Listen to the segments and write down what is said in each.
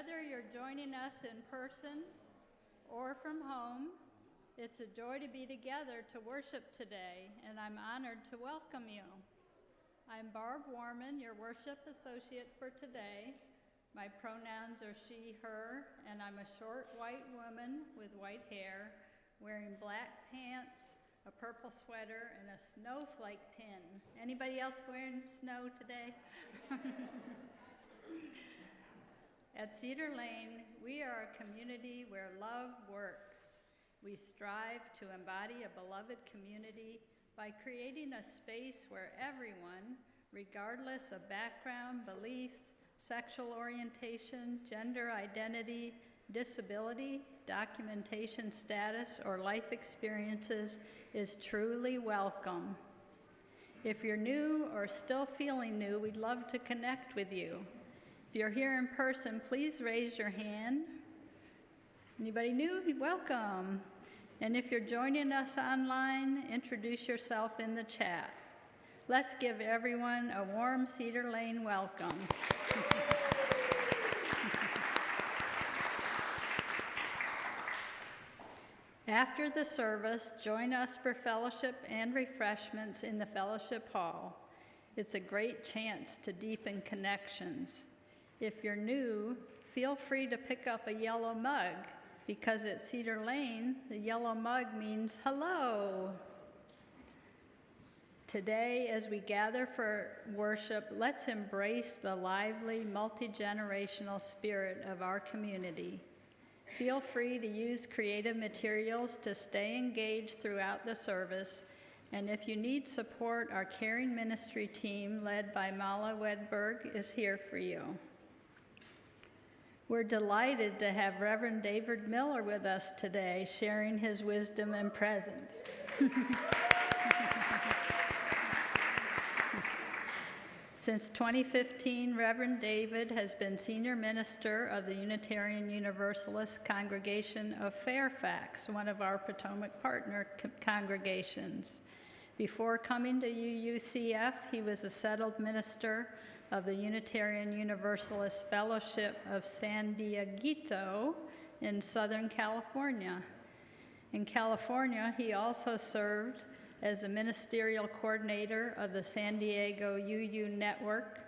Whether you're joining us in person or from home, it's a joy to be together to worship today, and I'm honored to welcome you. I'm Barb Warman, your worship associate for today. My pronouns are she, her, and I'm a short white woman with white hair, wearing black pants, a purple sweater, and a snowflake pin. Anybody else wearing snow today? At Cedar Lane, we are a community where love works. We strive to embody a beloved community by creating a space where everyone, regardless of background, beliefs, sexual orientation, gender identity, disability, documentation status, or life experiences, is truly welcome. If you're new or still feeling new, we'd love to connect with you. If you're here in person, please raise your hand. Anybody new? Welcome. And if you're joining us online, introduce yourself in the chat. Let's give everyone a warm Cedar Lane welcome. After the service, join us for fellowship and refreshments in the fellowship hall. It's a great chance to deepen connections. If you're new, feel free to pick up a yellow mug, because at Cedar Lane, the yellow mug means hello. Today, as we gather for worship, let's embrace the lively, multi-generational spirit of our community. Feel free to use creative materials to stay engaged throughout the service, and if you need support, our caring ministry team, led by Mala Wedberg, is here for you. We're delighted to have Reverend David Miller with us today, sharing his wisdom and presence. Since 2015, Reverend David has been senior minister of the Unitarian Universalist Congregation of Fairfax, one of our Potomac partner congregations. Before coming to UUCF, he was a settled minister of the Unitarian Universalist Fellowship of San Dieguito in Southern California. In California, he also served as a ministerial coordinator of the San Diego UU Network,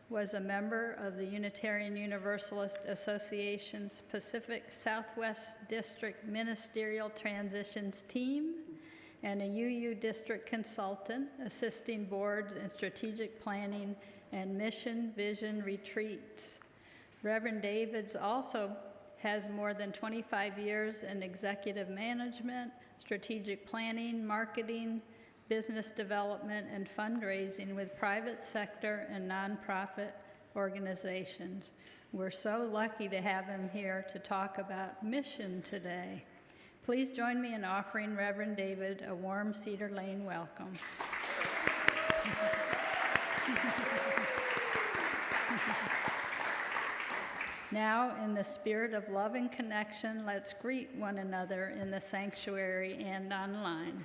was a member of the Unitarian Universalist Association's Pacific Southwest District Ministerial Transitions Team, and a UU district consultant assisting boards in strategic planning and mission vision retreats. Reverend Davids also has more than 25 years in executive management, strategic planning, marketing, business development, and fundraising with private sector and nonprofit organizations. We're so lucky to have him here to talk about mission today. Please join me in offering Reverend David a warm Cedar Lane welcome. Now, in the spirit of love and connection, let's greet one another in the sanctuary and online.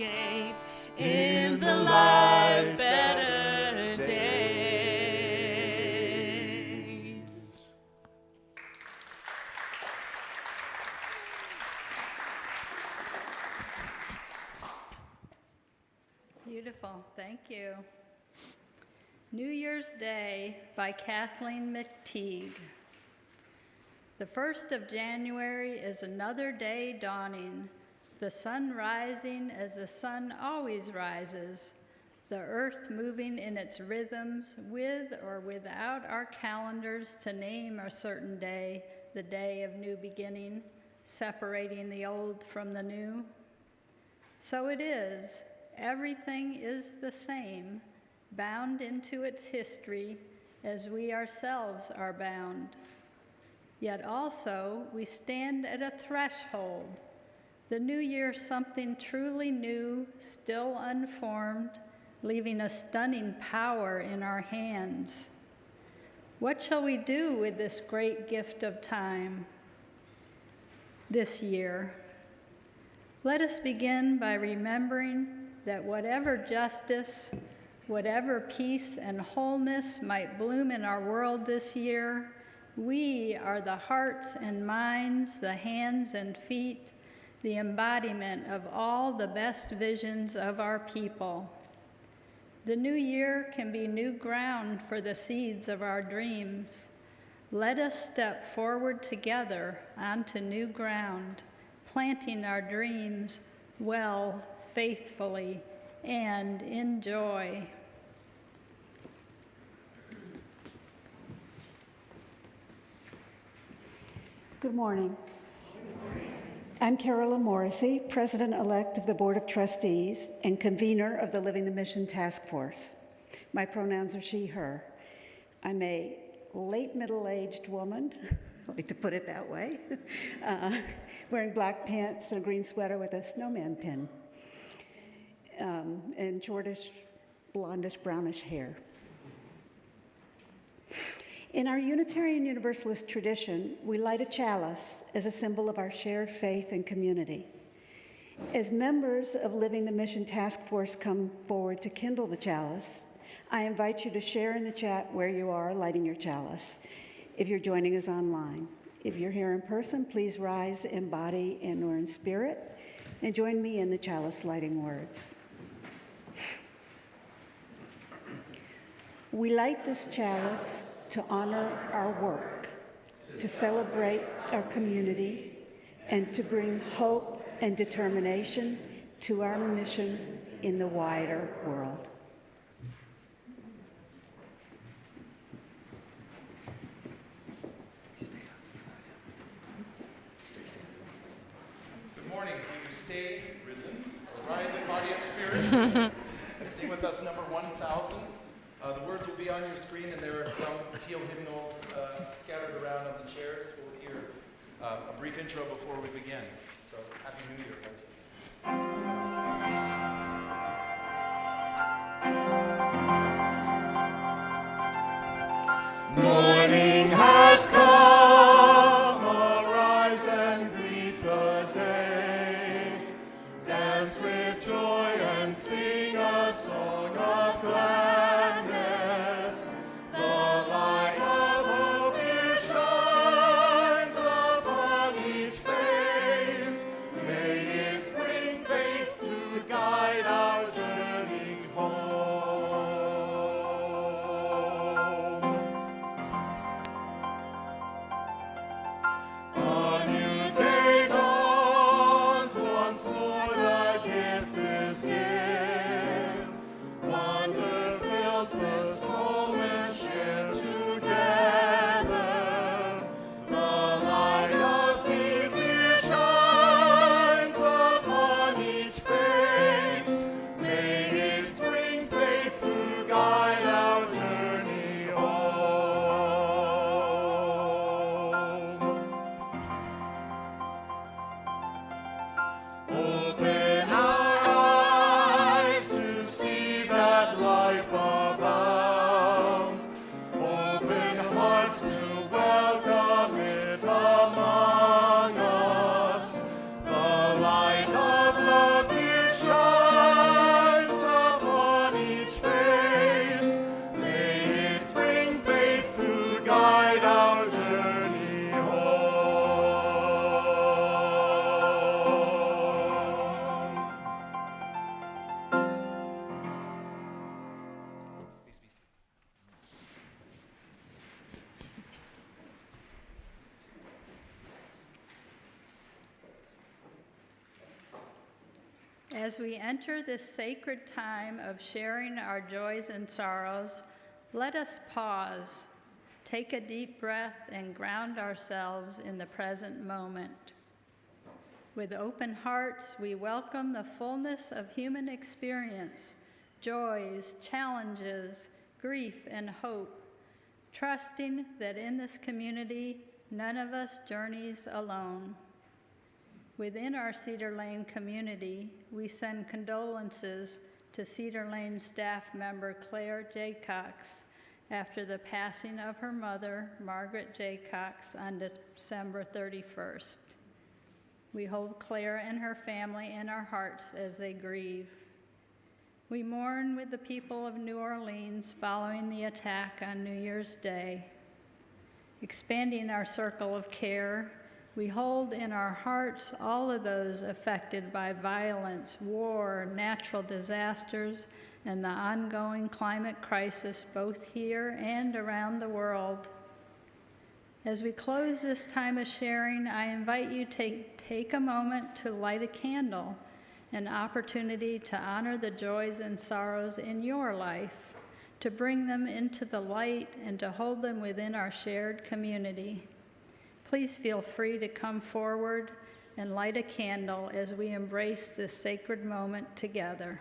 navigate in the light better days. Beautiful, thank you. New Year's Day by Kathleen McTigue. The 1st of January is another day dawning, the sun rising as the sun always rises, the earth moving in its rhythms with or without our calendars to name a certain day, the day of new beginning, separating the old from the new. So it is, everything is the same, bound into its history as we ourselves are bound. Yet also we stand at a threshold, the new year something truly new, still unformed, leaving a stunning power in our hands. What shall we do with this great gift of time this year? Let us begin by remembering that whatever justice, whatever peace and wholeness might bloom in our world this year, we are the hearts and minds, the hands and feet, the embodiment of all the best visions of our people. The new year can be new ground for the seeds of our dreams. Let us step forward together onto new ground, planting our dreams well, faithfully, and in joy. Good morning. I'm Carolyn Morrissey, President-elect of the Board of Trustees and convener of the Living the Mission Task Force. My pronouns are she, her. I'm a late middle-aged woman, I like to put it that way, wearing black pants and a green sweater with a snowman pin, and shortish, blondish, brownish hair. In our Unitarian Universalist tradition, we light a chalice as a symbol of our shared faith and community. As members of Living the Mission Task Force come forward to kindle the chalice, I invite you to share in the chat where you are lighting your chalice, if you're joining us online. If you're here in person, please rise in body and or in spirit, and join me in the chalice lighting words. We light this chalice to honor our work, to celebrate our community, and to bring hope and determination to our mission in the wider world. Good morning. Will you stay risen, or rise in body and spirit, and sing with us number 1000. The words will be on your screen, and there are some teal hymnals scattered around on the chairs. We'll hear a brief intro before we begin. So, Happy New Year. Morning has come, arise and greet the day. Dance with joy and sing a song of gladness. The light of hope here shines upon each face. May it bring faith to As we enter this sacred time of sharing our joys and sorrows, let us pause, take a deep breath, and ground ourselves in the present moment. With open hearts, we welcome the fullness of human experience, joys, challenges, grief, and hope, trusting that in this community, none of us journeys alone. Within our Cedar Lane community, we send condolences to Cedar Lane staff member Claire J. Cox after the passing of her mother, Margaret J. Cox, on December 31st. We hold Claire and her family in our hearts as they grieve. We mourn with the people of New Orleans following the attack on New Year's Day. Expanding our circle of care, we hold in our hearts all of those affected by violence, war, natural disasters, and the ongoing climate crisis both here and around the world. As we close this time of sharing, I invite you to take a moment to light a candle, an opportunity to honor the joys and sorrows in your life, to bring them into the light and to hold them within our shared community. Please feel free to come forward and light a candle as we embrace this sacred moment together.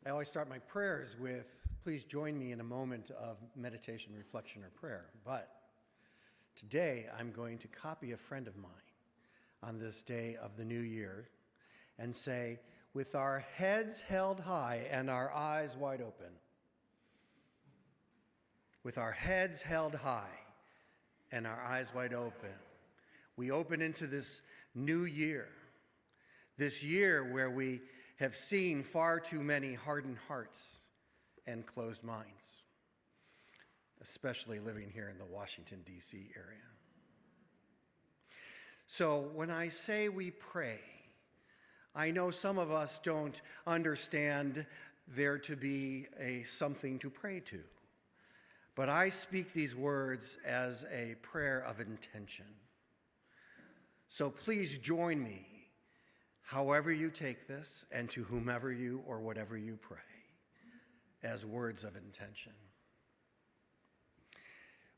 I always start my prayers with, please join me in a moment of meditation, reflection, or prayer. But today I'm going to copy a friend of mine on this day of the new year and say, with our heads held high and our eyes wide open. With our heads held high and our eyes wide open, we open into this new year, this year where we have seen far too many hardened hearts and closed minds, especially living here in the Washington, D.C. area. So when I say we pray, I know some of us don't understand there to be something to pray to, but I speak these words as a prayer of intention. So please join me, however you take this, and to whomever you or whatever you pray, as words of intention.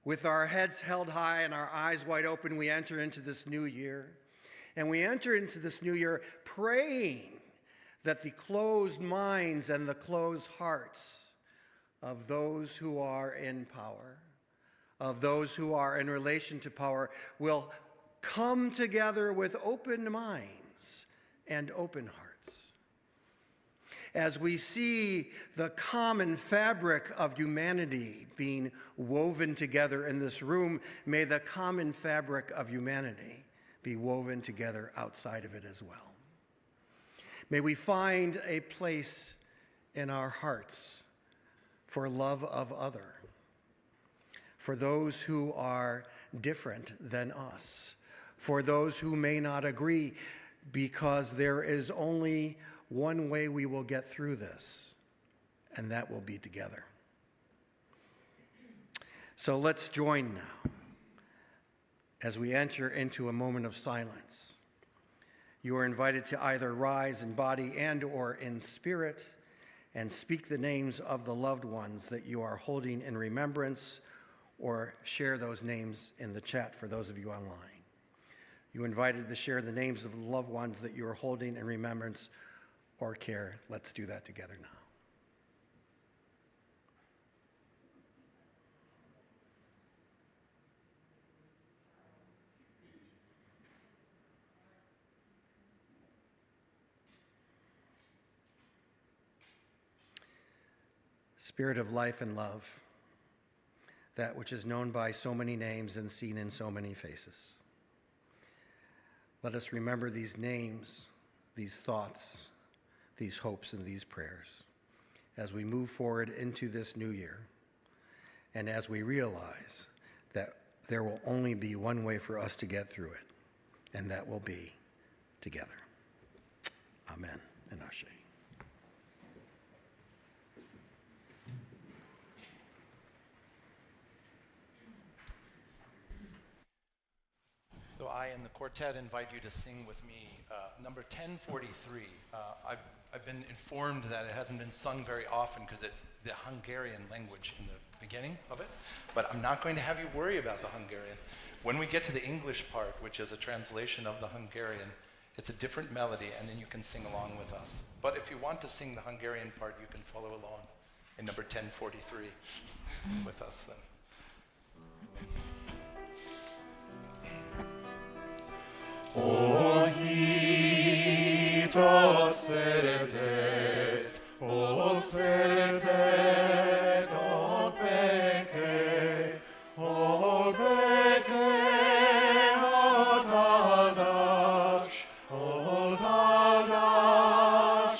With our heads held high and our eyes wide open, we enter into this new year. And we enter into this new year praying that the closed minds and the closed hearts of those who are in power, of those who are in relation to power, will come together with open minds and open hearts. As we see the common fabric of humanity being woven together in this room, may the common fabric of humanity be woven together outside of it as well. May we find a place in our hearts for love of other, for those who are different than us, for those who may not agree, because there is only one way we will get through this, and that will be together. So let's join now as we enter into a moment of silence. You are invited to either rise in body and or in spirit and speak the names of the loved ones that you are holding in remembrance, or share those names in the chat for those of you online. You are invited to share the names of the loved ones that you are holding in remembrance or care. Let's do that together now. Spirit of life and love, that which is known by so many names and seen in so many faces. Let us remember these names, these thoughts, these hopes, and these prayers as we move forward into this new year, and as we realize that there will only be one way for us to get through it, and that will be together. Amen and Ashe. So I and the quartet invite you to sing with me number 1043. I've been informed that it hasn't been sung very often because it's the Hungarian language in the beginning of it, but I'm not going to have you worry about the Hungarian. When we get to the English part, which is a translation of the Hungarian, it's a different melody, and then you can sing along with us. But if you want to sing the Hungarian part, you can follow along in number 1043 with us then. O hitott szeretet, o szeretet, o béke, odaadás,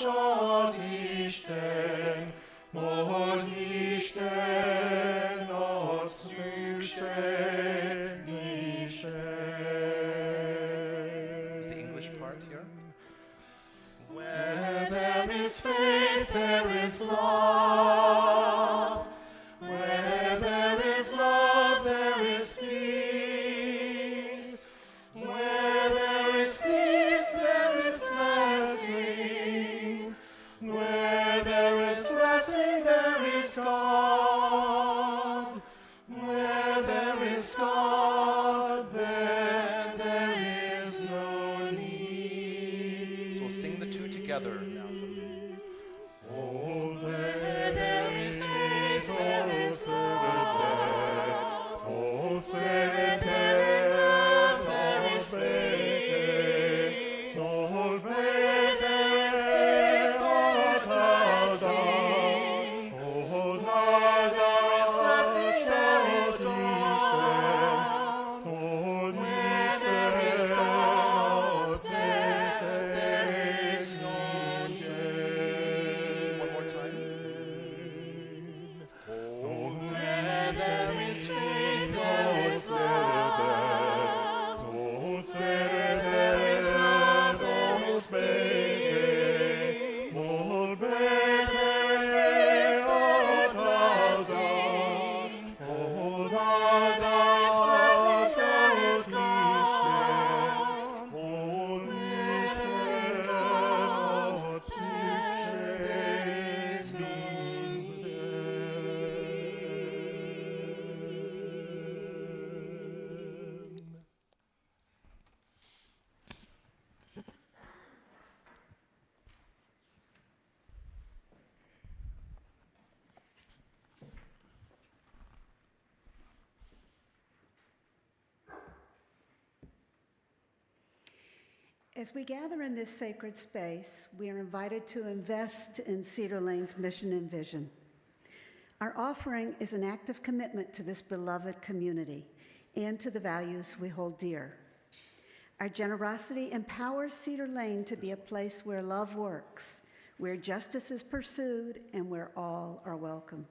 od Isten, od szükség Is the English part here? Where there is faith, there is love. Where there is love, there is peace. Where there is peace, there is blessing. Where there is blessing, there is God. Where there is God, then there is no need. So we'll sing the two together now. Oh, where there is faith, there is love. Oh, where there is love, there is peace. Oh, where there is As we gather in this sacred space, we are invited to invest in Cedar Lane's mission and vision. Our offering is an act of commitment to this beloved community and to the values we hold dear. Our generosity empowers Cedar Lane to be a place where love works, where justice is pursued, and where all are welcome.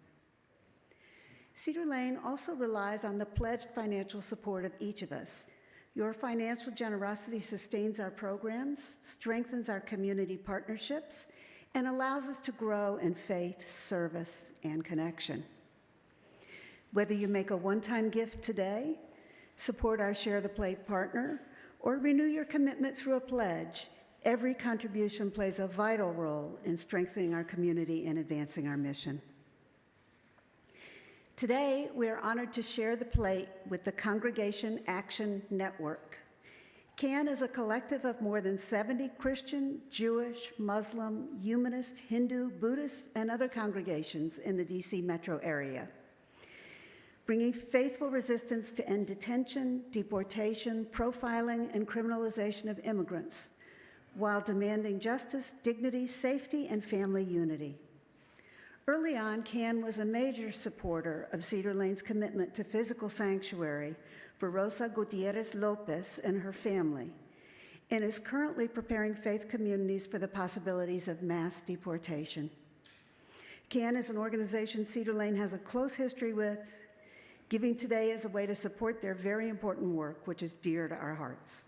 Cedar Lane also relies on the pledged financial support of each of us. Your financial generosity sustains our programs, strengthens our community partnerships, and allows us to grow in faith, service, and connection. Whether you make a one-time gift today, support our Share the Plate partner, or renew your commitment through a pledge, every contribution plays a vital role in strengthening our community and advancing our mission. Today, we are honored to share the plate with the Congregation Action Network. CAN is a collective of more than 70 Christian, Jewish, Muslim, Humanist, Hindu, Buddhist, and other congregations in the DC metro area, bringing faithful resistance to end detention, deportation, profiling, and criminalization of immigrants, while demanding justice, dignity, safety, and family unity. Early on, CAN was a major supporter of Cedar Lane's commitment to physical sanctuary for Rosa Gutierrez Lopez and her family, and is currently preparing faith communities for the possibilities of mass deportation. CAN is an organization Cedar Lane has a close history with. Giving today is a way to support their very important work, which is dear to our hearts.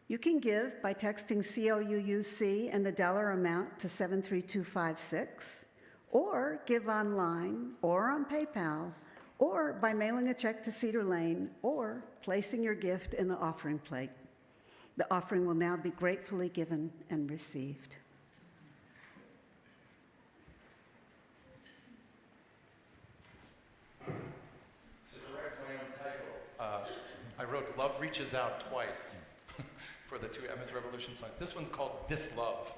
You can give by texting CLUUC and the dollar amount to 73256, or give online, or on PayPal, or by mailing a check to Cedar Lane, or placing your gift in the offering plate. The offering will now be gratefully given and received. To correct my own title, I wrote Love Reaches Out twice for the two Emma's Revolution songs. This one's called This Love.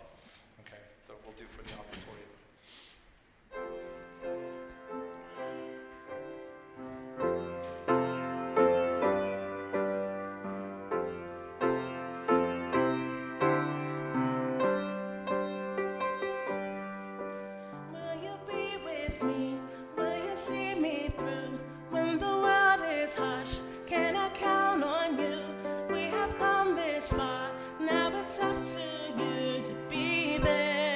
Okay, so we'll do for the offertory. Will you be with me? Will you see me through? When the world is hushed, can I count on you? We have come this far, now it's up to you to be there.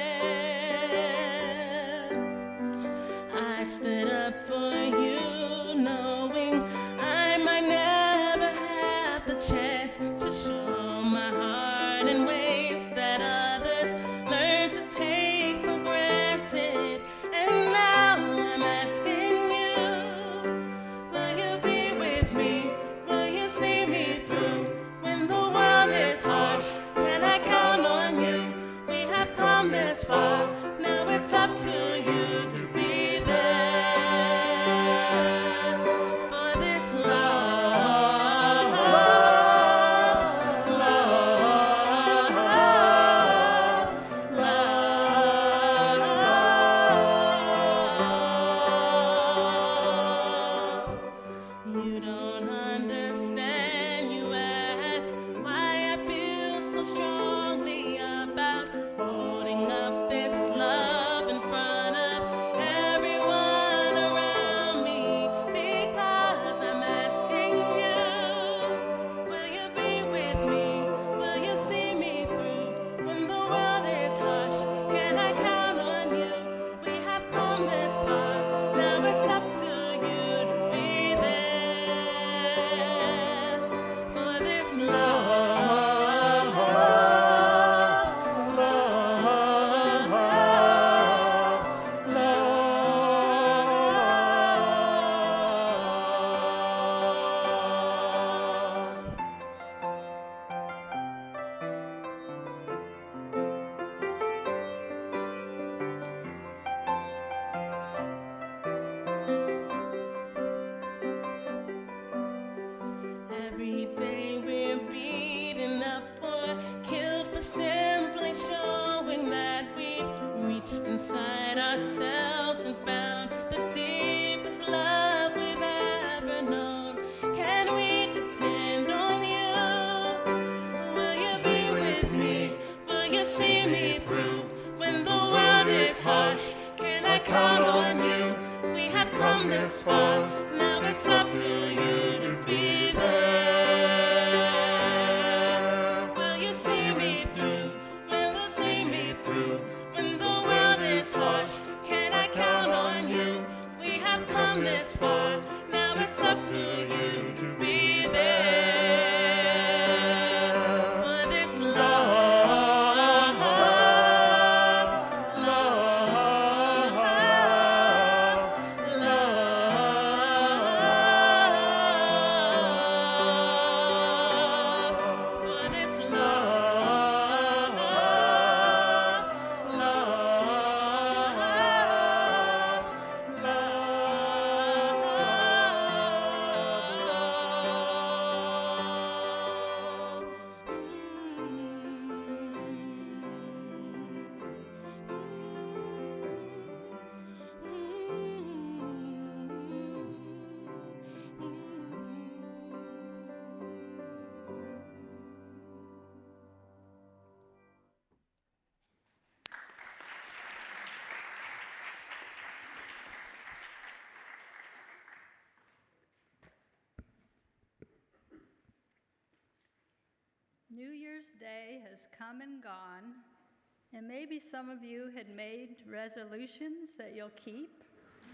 I stood up for you, knowing I might never have the chance to show my heart in ways that others learn to take for granted. And now I'm asking you, will you be with me? Will you see me through? When the world is harsh, can I count on you? We have come this far, now it's up to you to be there. For this day has come and gone, and maybe some of you had made resolutions that you'll keep,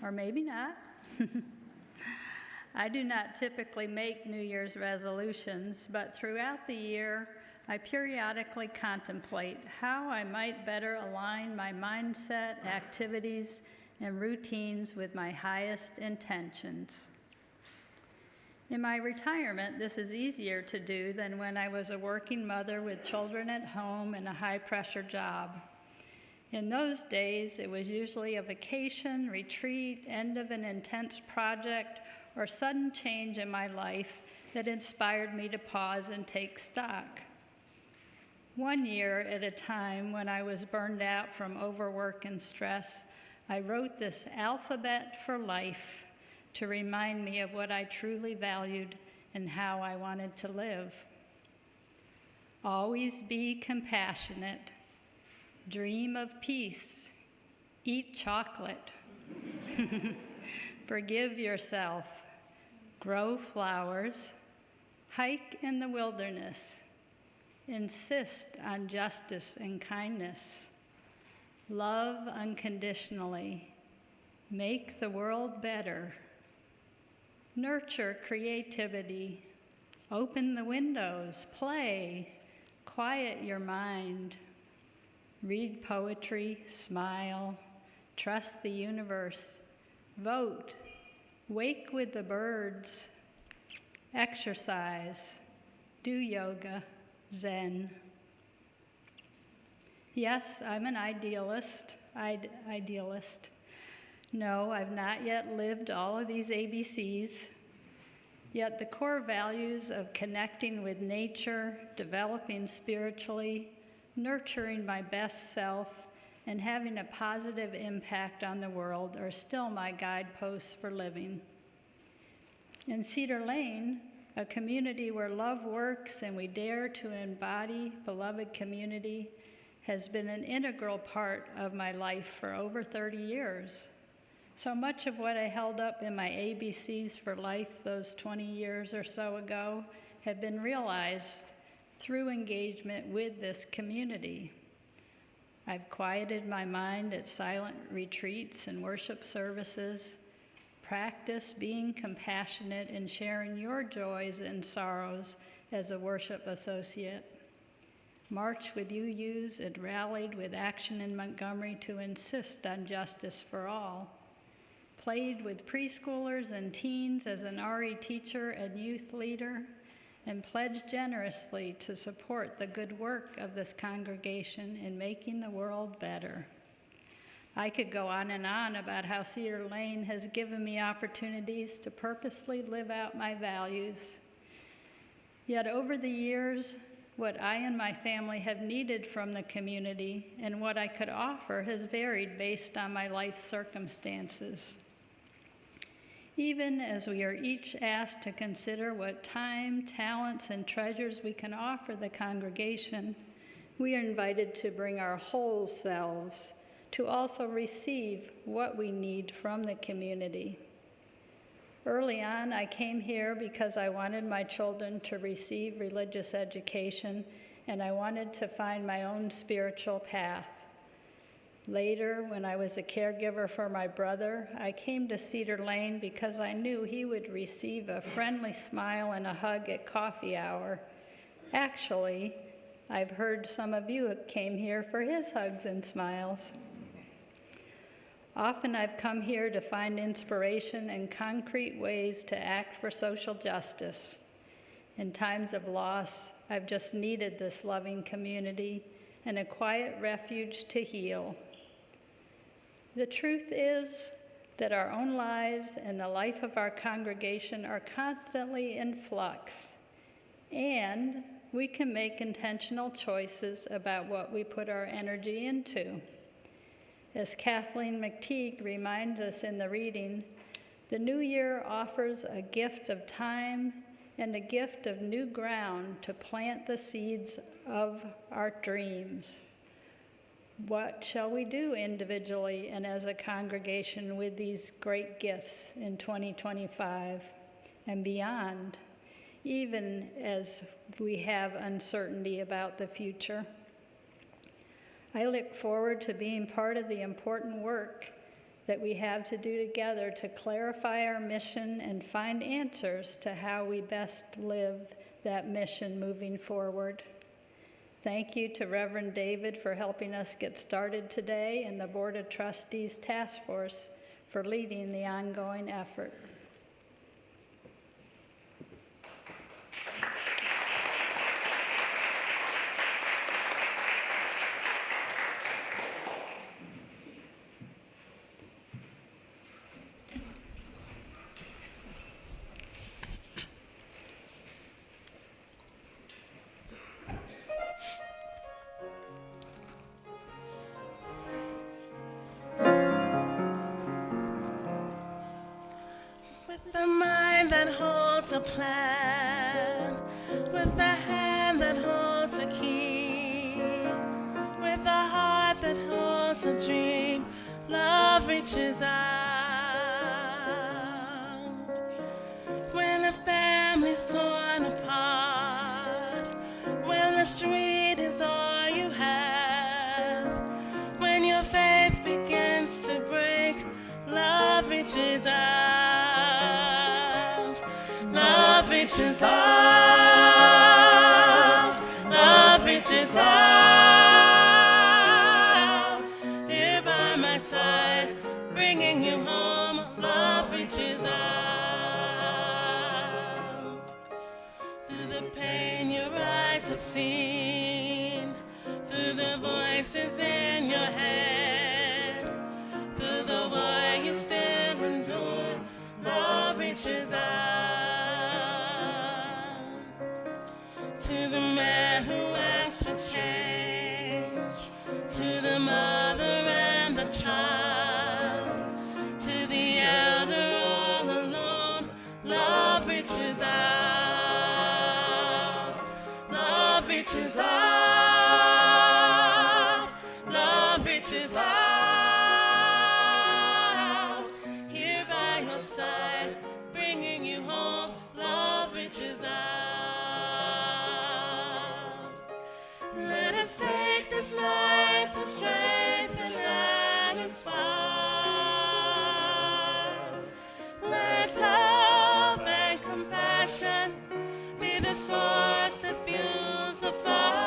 or maybe not. I do not typically make New Year's resolutions, but throughout the year, I periodically contemplate how I might better align my mindset, activities, and routines with my highest intentions. In my retirement, this is easier to do than when I was a working mother with children at home and a high-pressure job. In those days, it was usually a vacation, retreat, end of an intense project, or sudden change in my life that inspired me to pause and take stock. One year at a time, when I was burned out from overwork and stress, I wrote this alphabet for life to remind me of what I truly valued and how I wanted to live. Always be compassionate. Dream of peace. Eat chocolate. Forgive yourself. Grow flowers. Hike in the wilderness. Insist on justice and kindness. Love unconditionally. Make the world better. Nurture creativity. Open the windows. Play. Quiet your mind. Read poetry. Smile. Trust the universe. Vote. Wake with the birds. Exercise. Do yoga. Zen. Yes, I'm an idealist. No, I've not yet lived all of these ABCs. Yet the core values of connecting with nature, developing spiritually, nurturing my best self, and having a positive impact on the world are still my guideposts for living. In Cedar Lane, a community where love works and we dare to embody beloved community, has been an integral part of my life for over 30 years. So much of what I held up in my ABCs for life those 20 years or so ago have been realized through engagement with this community. I've quieted my mind at silent retreats and worship services, practiced being compassionate and sharing your joys and sorrows as a worship associate, marched with UUs and rallied with Action in Montgomery to insist on justice for all, played with preschoolers and teens as an RE teacher and youth leader, and pledged generously to support the good work of this congregation in making the world better. I could go on and on about how Cedar Lane has given me opportunities to purposely live out my values. Yet over the years, what I and my family have needed from the community and what I could offer has varied based on my life circumstances. Even as we are each asked to consider what time, talents, and treasures we can offer the congregation, we are invited to bring our whole selves to also receive what we need from the community. Early on, I came here because I wanted my children to receive religious education, and I wanted to find my own spiritual path. Later, when I was a caregiver for my brother, I came to Cedar Lane because I knew he would receive a friendly smile and a hug at coffee hour. Actually, I've heard some of you came here for his hugs and smiles. Often I've come here to find inspiration and concrete ways to act for social justice. In times of loss, I've just needed this loving community and a quiet refuge to heal. The truth is that our own lives and the life of our congregation are constantly in flux, and we can make intentional choices about what we put our energy into. As Kathleen McTigue reminds us in the reading, the new year offers a gift of time and a gift of new ground to plant the seeds of our dreams. What shall we do individually and as a congregation with these great gifts in 2025 and beyond? even as we have uncertainty about the future. I look forward to being part of the important work that we have to do together to clarify our mission and find answers to how we best live that mission moving forward. Thank you to Reverend David for helping us get started today, and the Board of Trustees Task Force for leading the ongoing effort. The mind that holds a plan, with the hand that holds a key, with the heart that holds a dream, love reaches out. When a family's torn apart, when the street is all you have, when your faith begins to break, love reaches out. Love reaches out, love reaches out. Here by my side, bringing you home, love reaches out. Through the pain your eyes have seen, through the voices in your head, through the war you still endure, love reaches out. To the man who asks for change, to the mother and the child, to the elder all alone, love reaches out. Love reaches out. Love reaches out. Here by your side, bringing you home, love reaches out. Let us take this life to strengthen and inspire. Let love and compassion be the source that fuels the fire.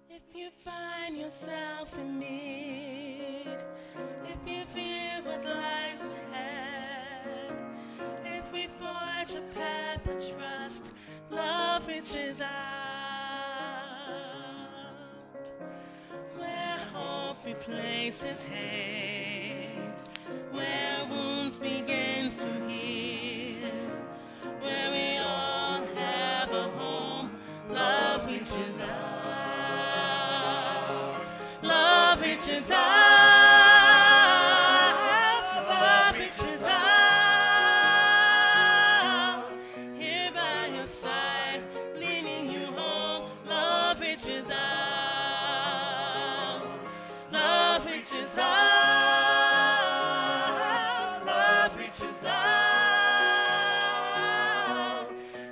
If you find yourself in need, if you fear what lies ahead, if we forge a path of trust, love reaches out. Where hope replaces hate, where wounds begin to heal, where we all have a home, love reaches out. Love reaches out, love reaches out. Here by your side, leading you home, love reaches out. Love reaches out, love reaches out.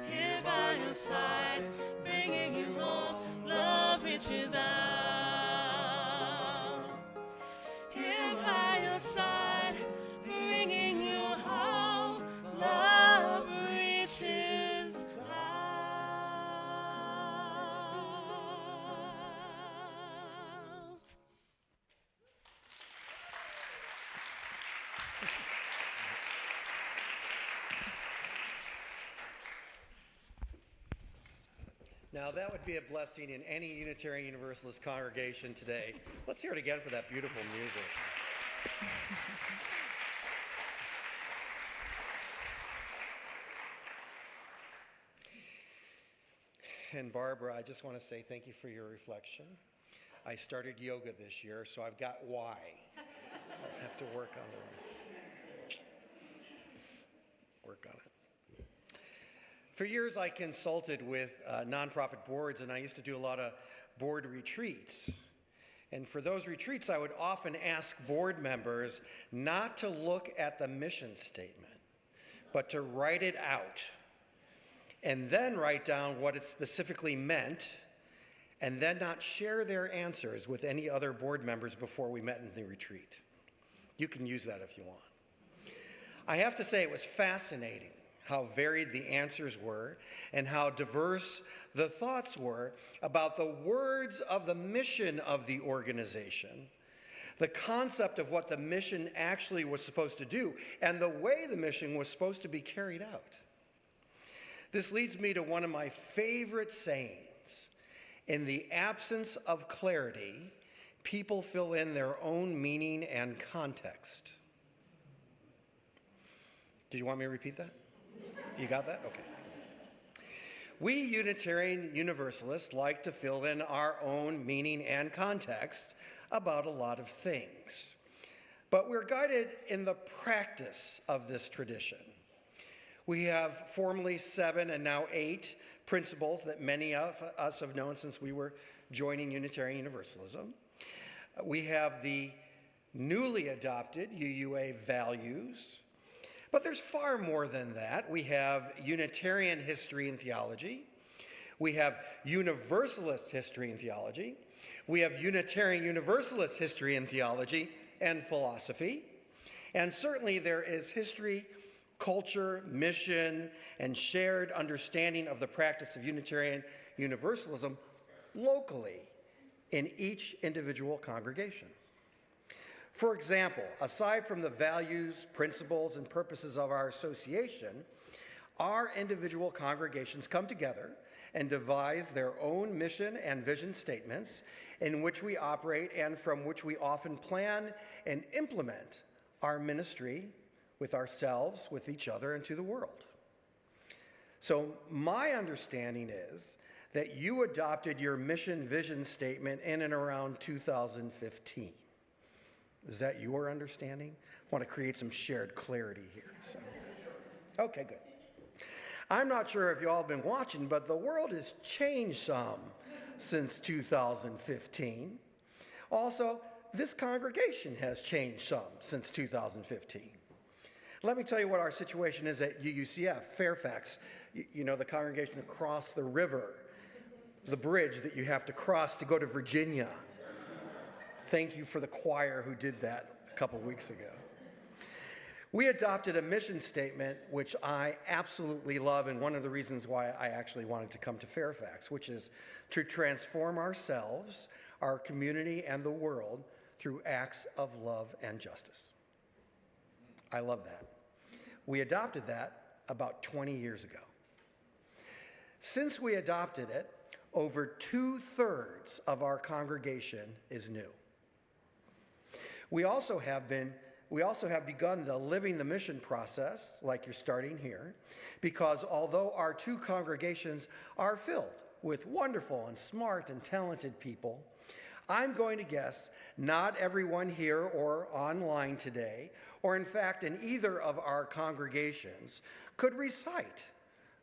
Here by your side, bringing you home, love reaches out. Here by your side, bringing you home, love reaches out. Now, that would be a blessing in any Unitarian Universalist congregation today. Let's hear it again for that beautiful music. And Barbara, I just want to say thank you for your reflection. I started yoga this year, so I've got why. I'll have to work on it. For years, I consulted with nonprofit boards, and I used to do a lot of board retreats. And for those retreats, I would often ask board members not to look at the mission statement, but to write it out, and then write down what it specifically meant, and then not share their answers with any other board members before we met in the retreat. You can use that if you want. I have to say it was fascinating how varied the answers were and how diverse the thoughts were about the words of the mission of the organization, the concept of what the mission actually was supposed to do, and the way the mission was supposed to be carried out. This leads me to one of my favorite sayings: in the absence of clarity, people fill in their own meaning and context. Did you want me to repeat that? You got that? Okay. We Unitarian Universalists like to fill in our own meaning and context about a lot of things. But we're guided in the practice of this tradition. We have formally 7 and now 8 principles that many of us have known since we were joining Unitarian Universalism. We have the newly adopted UUA values. But there's far more than that. We have Unitarian history and theology. We have Universalist history and theology. We have Unitarian Universalist history and theology and philosophy. And certainly there is history, culture, mission, and shared understanding of the practice of Unitarian Universalism locally in each individual congregation. For example, aside from the values, principles, and purposes of our association, our individual congregations come together and devise their own mission and vision statements in which we operate and from which we often plan and implement our ministry with ourselves, with each other, and to the world. So my understanding is that you adopted your mission vision statement in and around 2015. Is that your understanding? I want to create some shared clarity here. So. Okay, good. I'm not sure if you all have been watching, but the world has changed some since 2015. Also, this congregation has changed some since 2015. Let me tell you what our situation is at UUCF, Fairfax. You know, the congregation across the river, the bridge that you have to cross to go to Virginia. Thank you for the choir who did that a couple weeks ago. We adopted a mission statement, which I absolutely love, and one of the reasons why I actually wanted to come to Fairfax, which is to transform ourselves, our community, and the world through acts of love and justice. I love that. We adopted that about 20 years ago. Since we adopted it, over 2/3 of our congregation is new. We also have begun the living the mission process, like you're starting here, because although our 2 congregations are filled with wonderful and smart and talented people, I'm going to guess not everyone here or online today, or in fact in either of our congregations, could recite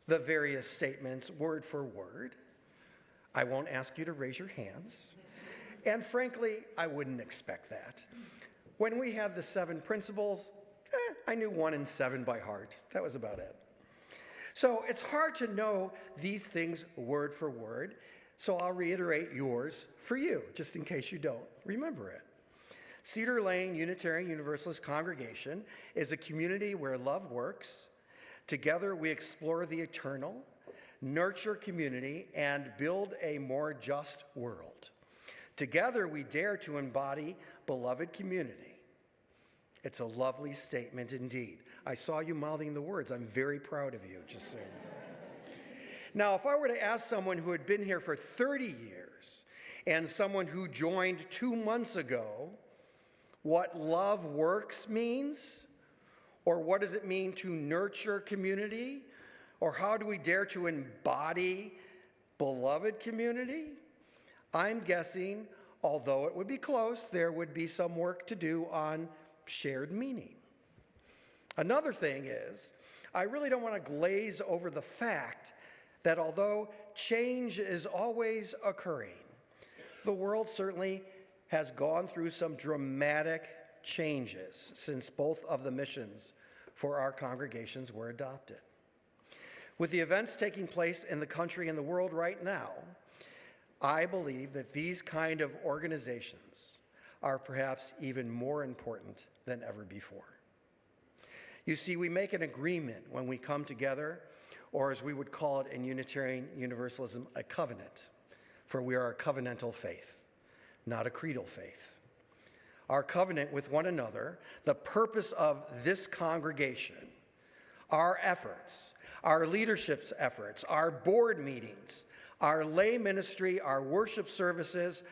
the various statements word for word. I won't ask you to raise your hands. And frankly, I wouldn't expect that. When we had the 7 principles, I knew 1 in 7 by heart. That was about it. So it's hard to know these things word for word, so I'll reiterate yours for you, just in case you don't remember it. Cedar Lane Unitarian Universalist Congregation is a community where love works. Together we explore the eternal, nurture community, and build a more just world. Together we dare to embody beloved community. It's a lovely statement indeed. I saw you mouthing the words. I'm very proud of you, just saying. Now, if I were to ask someone who had been here for 30 years and someone who joined 2 months ago what love works means, or what does it mean to nurture community, or how do we dare to embody beloved community, I'm guessing, although it would be close, there would be some work to do on shared meaning. Another thing is, I really don't want to glaze over the fact that although change is always occurring, the world certainly has gone through some dramatic changes since both of the missions for our congregations were adopted. With the events taking place in the country and the world right now, I believe that these kind of organizations are perhaps even more important than ever before. You see, we make an agreement when we come together, or as we would call it in Unitarian Universalism, a covenant, for we are a covenantal faith, not a creedal faith. Our covenant with one another, the purpose of this congregation, our efforts, our leadership's efforts, our board meetings, our lay ministry, our worship services,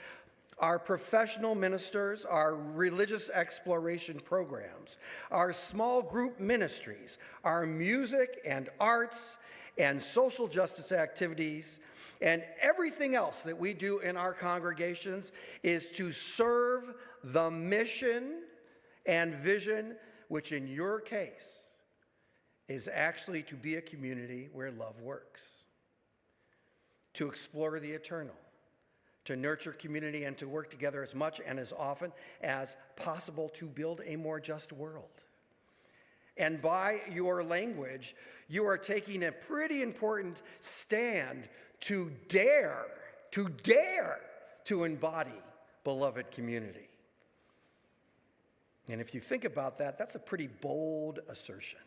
our professional ministers, our religious exploration programs, our small group ministries, our music and arts and social justice activities, and everything else that we do in our congregations is to serve the mission and vision, which in your case is actually to be a community where love works, to explore the eternal, to nurture community, and to work together as much and as often as possible to build a more just world. And by your language, you are taking a pretty important stand to dare to embody beloved community. And if you think about that, that's a pretty bold assertion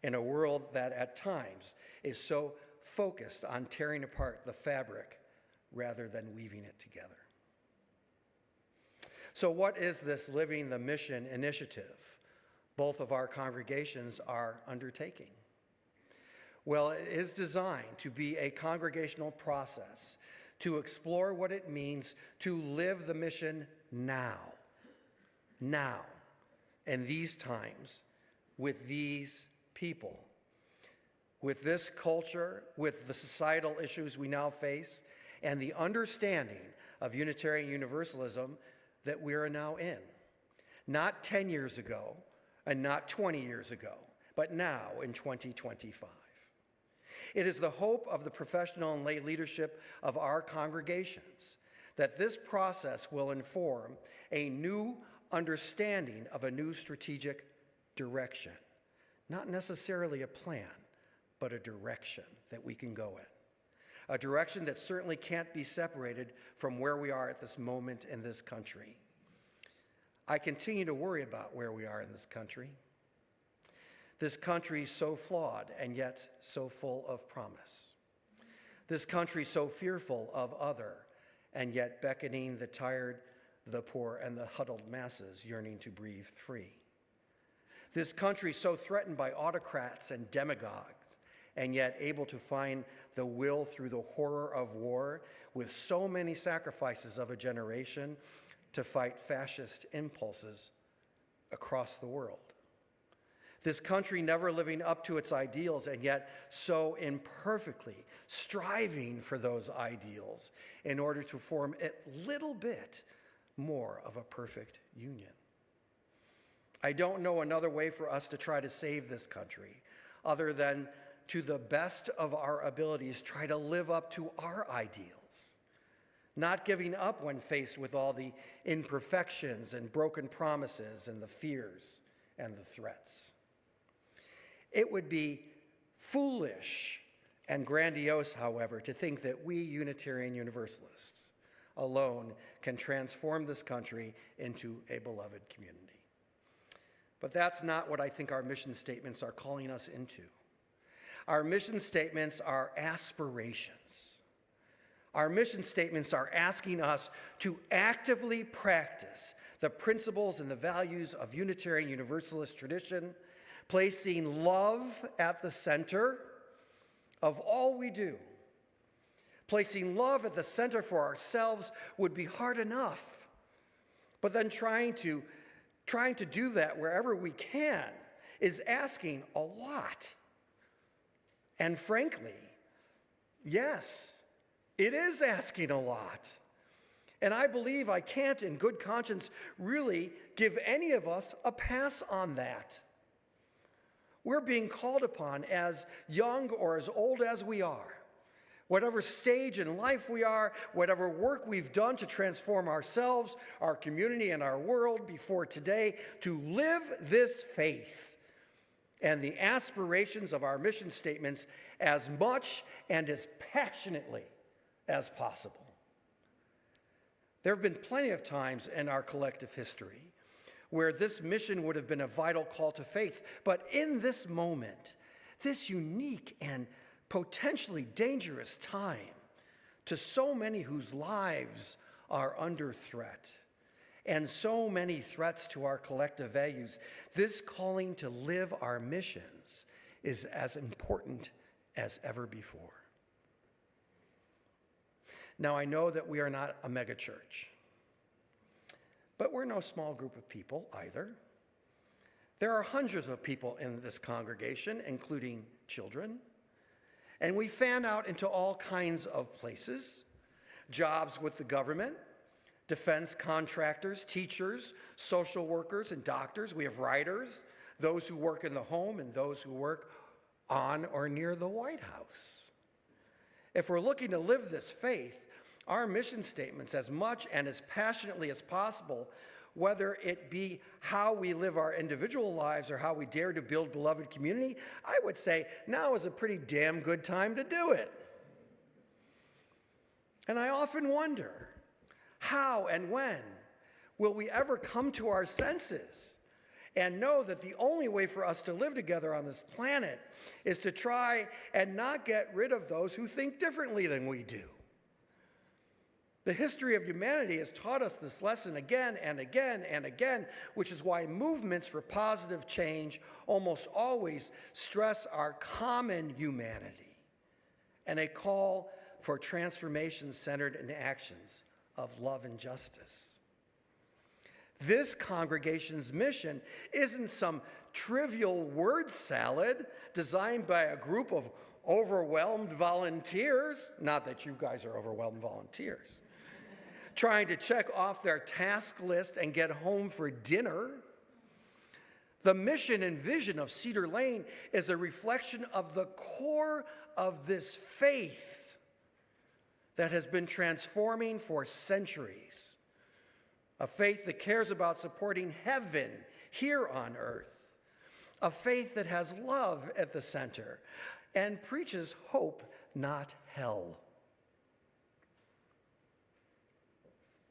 in a world that at times is so focused on tearing apart the fabric rather than weaving it together. So what is this Living the Mission initiative both of our congregations are undertaking? Well, it is designed to be a congregational process to explore what it means to live the mission now, in these times, with these people, with this culture, with the societal issues we now face, and the understanding of Unitarian Universalism that we are now in. Not 10 years ago and not 20 years ago, but now in 2025. It is the hope of the professional and lay leadership of our congregations that this process will inform a new understanding of a new strategic direction. Not necessarily a plan, but a direction that we can go in. A direction that certainly can't be separated from where we are at this moment in this country. I continue to worry about where we are in this country. This country so flawed and yet so full of promise. This country so fearful of other and yet beckoning the tired, the poor, and the huddled masses yearning to breathe free. This country so threatened by autocrats and demagogues and yet able to find the will through the horror of war with so many sacrifices of a generation to fight fascist impulses across the world. This country never living up to its ideals and yet so imperfectly striving for those ideals in order to form a little bit more of a perfect union. I don't know another way for us to try to save this country other than to the best of our abilities try to live up to our ideals, not giving up when faced with all the imperfections and broken promises and the fears and the threats. It would be foolish and grandiose, however, to think that we Unitarian Universalists alone can transform this country into a beloved community. But that's not what I think our mission statements are calling us into. Our mission statements are aspirations. Our mission statements are asking us to actively practice the principles and the values of Unitarian Universalist tradition, placing love at the center of all we do. Placing love at the center for ourselves would be hard enough, but then trying to do that wherever we can is asking a lot. And frankly, yes, it is asking a lot. And I believe I can't, in good conscience, really give any of us a pass on that. We're being called upon, as young or as old as we are, whatever stage in life we are, whatever work we've done to transform ourselves, our community, and our world before today, to live this faith and the aspirations of our mission statements as much and as passionately as possible. There have been plenty of times in our collective history where this mission would have been a vital call to faith. But in this moment, this unique and potentially dangerous time to so many whose lives are under threat, and so many threats to our collective values, this calling to live our missions is as important as ever before. Now, I know that we are not a megachurch, but we're no small group of people either. There are hundreds of people in this congregation, including children, and we fan out into all kinds of places: jobs with the government, defense contractors, teachers, social workers, and doctors. We have writers, those who work in the home, and those who work on or near the White House. If we're looking to live this faith, our mission statements, as much and as passionately as possible, whether it be how we live our individual lives or how we dare to build beloved community, I would say now is a pretty damn good time to do it. And I often wonder, how and when will we ever come to our senses and know that the only way for us to live together on this planet is to try and not get rid of those who think differently than we do? The history of humanity has taught us this lesson again and again and again, which is why movements for positive change almost always stress our common humanity and a call for transformation centered in actions of love and justice. This congregation's mission isn't some trivial word salad designed by a group of overwhelmed volunteers, not that you guys are overwhelmed volunteers, trying to check off their task list and get home for dinner. The mission and vision of Cedar Lane is a reflection of the core of this faith that has been transforming for centuries. A faith that cares about supporting heaven here on earth. A faith that has love at the center and preaches hope, not hell.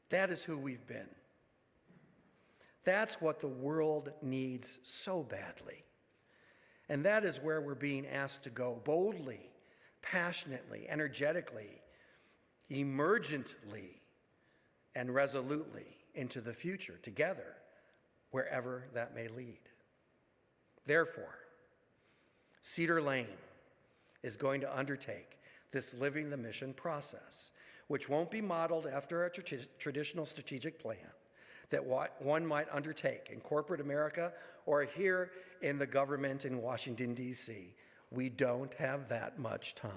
That is who we've been. That's what the world needs so badly. And that is where we're being asked to go boldly, passionately, energetically, emergently, and resolutely into the future together, wherever that may lead. Therefore, Cedar Lane is going to undertake this living the mission process, which won't be modeled after a traditional strategic plan that one might undertake in corporate America or here in the government in Washington, D.C. We don't have that much time.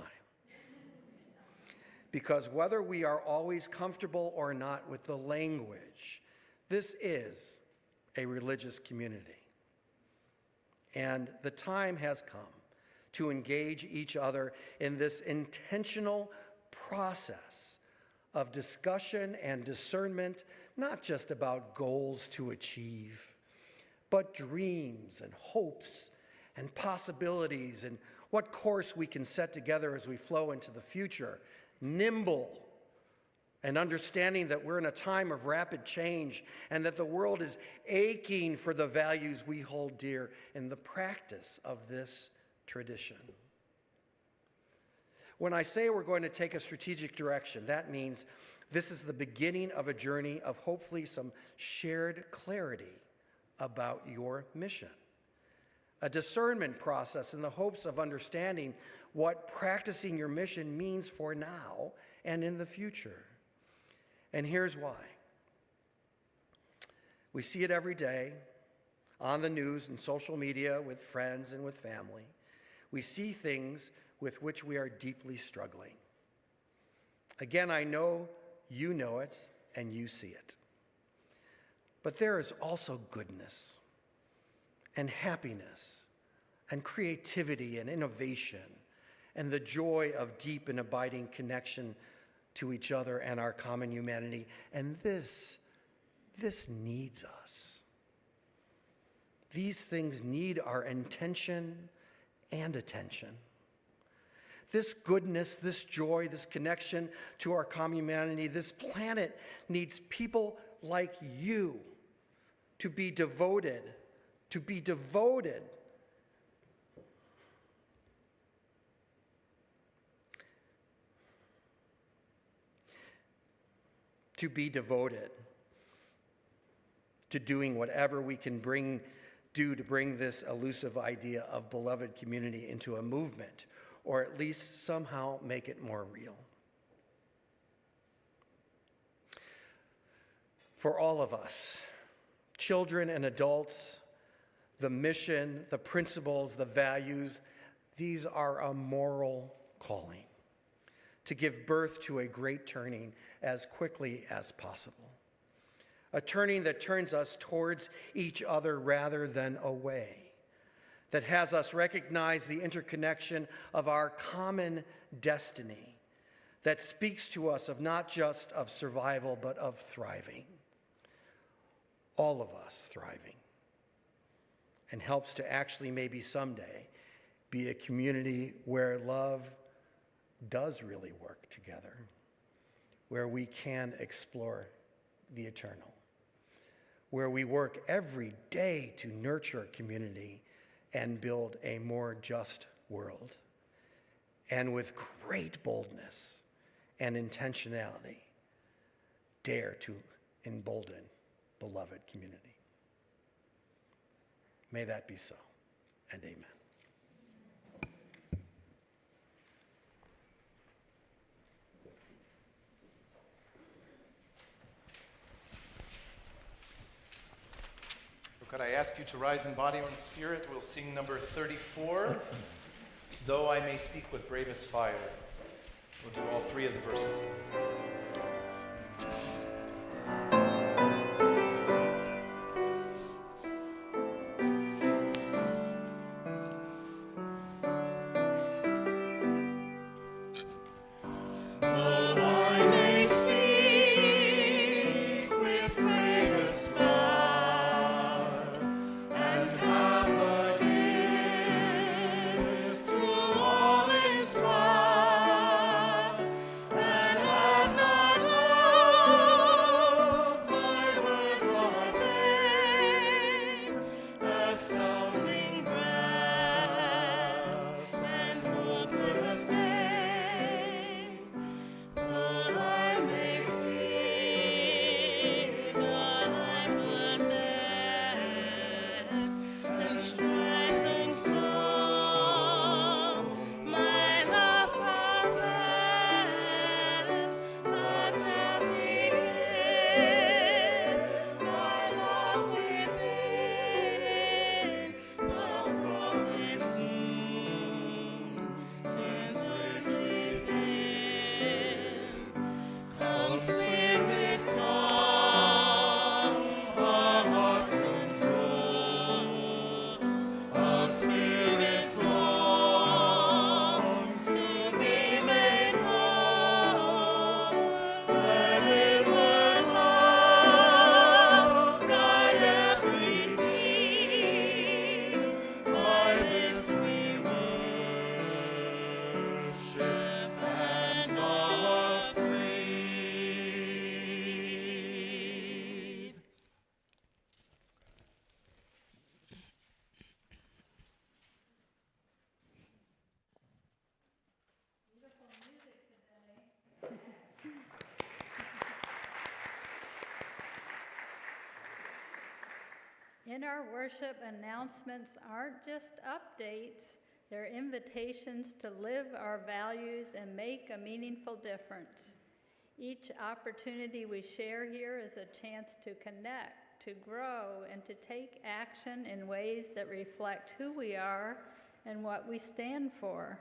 Because whether we are always comfortable or not with the language, this is a religious community. And the time has come to engage each other in this intentional process of discussion and discernment, not just about goals to achieve, but dreams and hopes and possibilities and what course we can set together as we flow into the future, nimble, and understanding that we're in a time of rapid change and that the world is aching for the values we hold dear in the practice of this tradition. When I say we're going to take a strategic direction, that means this is the beginning of a journey of hopefully some shared clarity about your mission. A discernment process in the hopes of understanding what practicing your mission means for now and in the future. And here's why. We see it every day on the news and social media with friends and with family. We see things with which we are deeply struggling. Again, I know you know it, and you see it. But there is also goodness and happiness and creativity and innovation and the joy of deep and abiding connection to each other and our common humanity. And this needs us. These things need our intention and attention. This goodness, this joy, this connection to our common humanity, this planet needs people like you to be devoted, to be devoted to doing whatever we can do to bring this elusive idea of beloved community into a movement, or at least somehow make it more real. For all of us, children and adults, the mission, the principles, the values, these are a moral calling to give birth to a great turning as quickly as possible. A turning that turns us towards each other rather than away, that has us recognize the interconnection of our common destiny, that speaks to us of not just of survival, but of thriving. All of us thriving, and helps to actually maybe someday be a community where love does really work together, where we can explore the eternal, where we work every day to nurture community and build a more just world, and with great boldness and intentionality, dare to embolden beloved community. May that be so, and amen. So could I ask you to rise in body and spirit? We'll sing number 34, Though I May Speak with Bravest Fire. We'll do all three of the verses. In our worship, announcements aren't just updates, they're invitations to live our values and make a meaningful difference. Each opportunity we share here is a chance to connect, to grow, and to take action in ways that reflect who we are and what we stand for.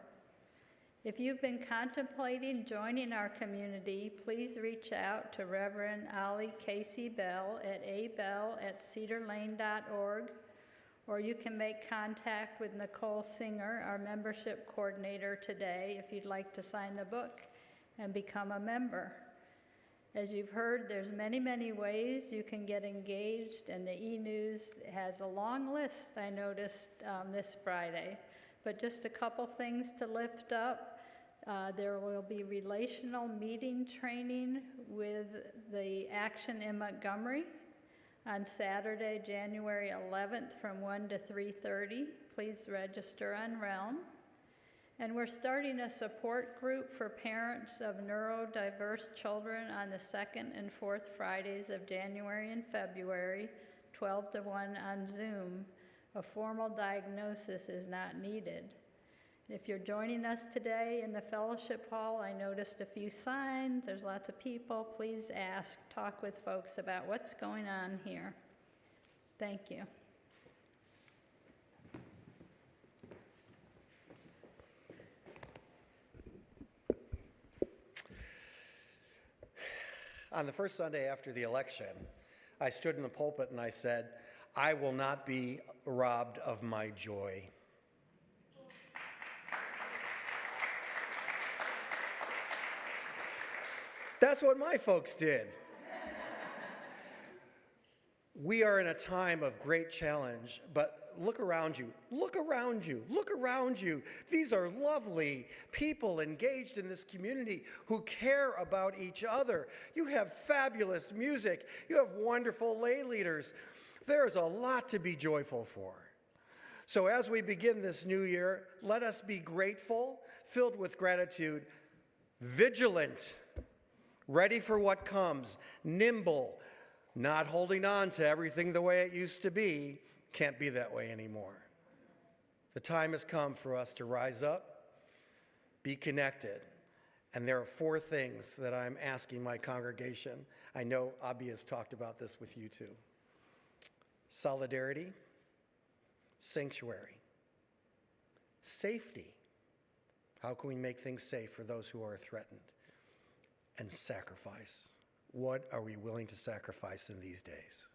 If you've been contemplating joining our community, please reach out to Reverend Ali Casey Bell at abell@cedarlane.org, or you can make contact with Nicole Singer, our membership coordinator, today if you'd like to sign the book and become a member. As you've heard, there's many, many ways you can get engaged, and the e-news has a long list, I noticed this Friday. But just a couple things to lift up. There will be relational meeting training with the Action in Montgomery on Saturday, January 11th from 1 to 3:30. Please register on Realm. And we're starting a support group for parents of neurodiverse children on the 2nd and 4th Fridays of January and February, 12 to 1 on Zoom. A formal diagnosis is not needed. If you're joining us today in the fellowship hall, I noticed a few signs. There's lots of people. Please ask, talk with folks about what's going on here. Thank you. On the first Sunday after the election, I stood in the pulpit and I said, "I will not be robbed of my joy." That's what my folks did. We are in a time of great challenge, but look around you. Look around you. Look around you. These are lovely people engaged in this community who care about each other. You have fabulous music. You have wonderful lay leaders. There is a lot to be joyful for. So as we begin this new year, let us be grateful, filled with gratitude, vigilant, ready for what comes, nimble, not holding on to everything the way it used to be. Can't be that way anymore. The time has come for us to rise up, be connected, and there are 4 things that I'm asking my congregation. I know Abby has talked about this with you too. Solidarity, sanctuary, safety. How can we make things safe for those who are threatened? And sacrifice. What are we willing to sacrifice in these days?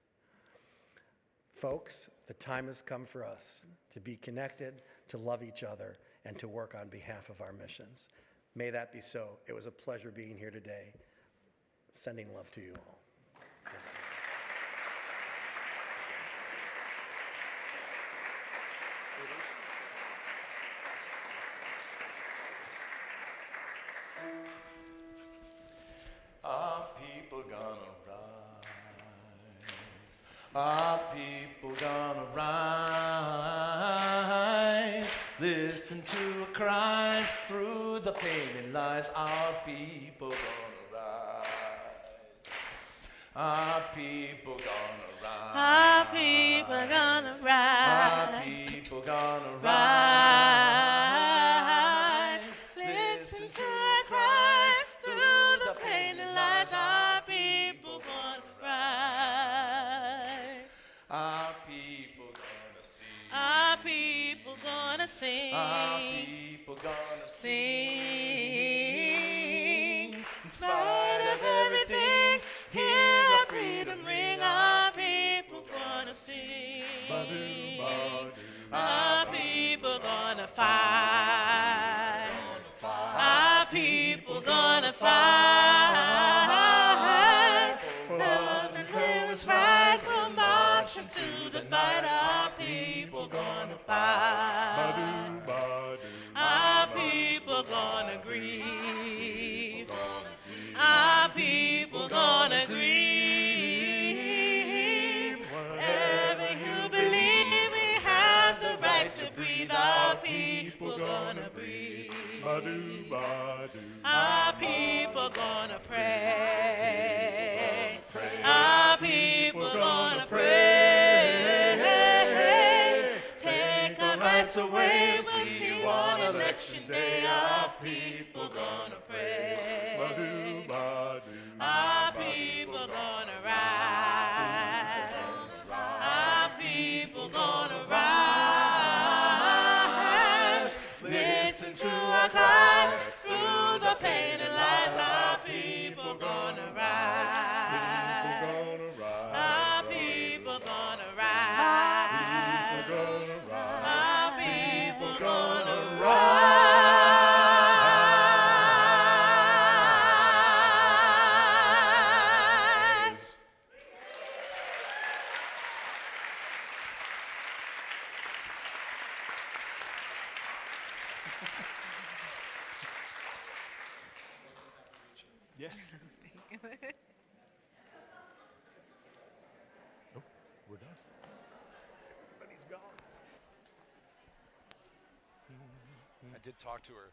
Folks, the time has come for us to be connected, to love each other, and to work on behalf of our missions. May that be so. It was a pleasure being here today. Sending love to you all. Our people gonna rise. Our people gonna rise. Listen to Christ through the pain and lies. Our people gonna rise. Our people gonna rise. Our people gonna rise. Our people gonna rise. Listen to Christ through the pain and lies. Our people gonna rise. Our people gonna sing. Our people gonna sing. Our people gonna Sing. In spite of everything, hear a freedom ring. Our people gonna sing. Our people gonna fight. Our people gonna fight. Love and who is right will march into the night. Our people gonna fight. Our people gonna grieve. Our people gonna grieve. Wherever you believe we have the right to breathe. Our people gonna breathe. Our people gonna pray. Our people gonna pray. Take our rights away. We'll see you on election day. Our people gonna pray. Our people gonna rise. Our people gonna rise. Listen to our Christ, through the pain and lies, our people gonna rise. Our people gonna rise. Our people gonna rise. Yes. Oh, we're done. Everybody's gone. I did talk to her.